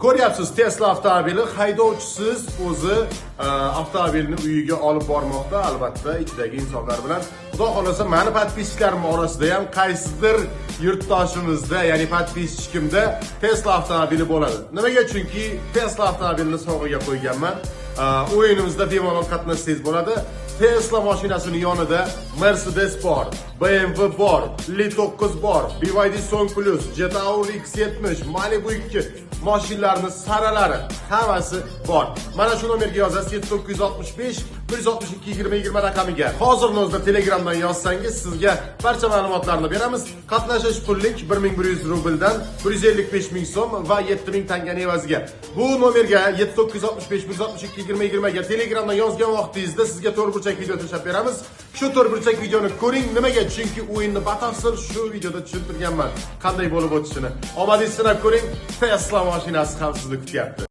Ko'ryapsiz, Tesla avtomobili haydovchisiz o'zi avtomobilni uyiga olib bormoqda. Albatta, ichidagi insonlar bilan. Xudo xolasa, meni podpischalarim orasida ham qaysidir yurtdoshimizda, ya'ni podpischikimda Tesla avtomobili bo'ladi. Nimaga? Chunki Tesla avtomobilini sovg'aga qo'yganman. O'yinimizda bemalol qatnashsangiz bo'ladi. Tesla mashinasining yonida Mercedes bor, BMW bor, Li9 bor, BYD Song Plus, Jetaur X70, Malibu 2 mashinalarning saralari hammasi bor. Mana shu nomerga yozasiz 7965 162 20 20 raqamiga. Hozirning o'zida Telegramdan yozsangiz sizga barcha ma'lumotlarni beramiz. Qatnashish pullik 1100 rubldan 155 ming so'm va 7000 tangani evaziga. Bu nomerga 7965 162 20 20 ga Telegramdan yozgan vaqtingizda sizga to'rtburchak video tashlab beramiz. Shu to'rtburchak videoni ko'ring. Nimaga? Chunki o'yinni batafsil shu videoda tushuntirganman qanday bo'lib o'tishini. Omadingiz sinab ko'ring. Tesla mashinasi ham sizni kutyapti.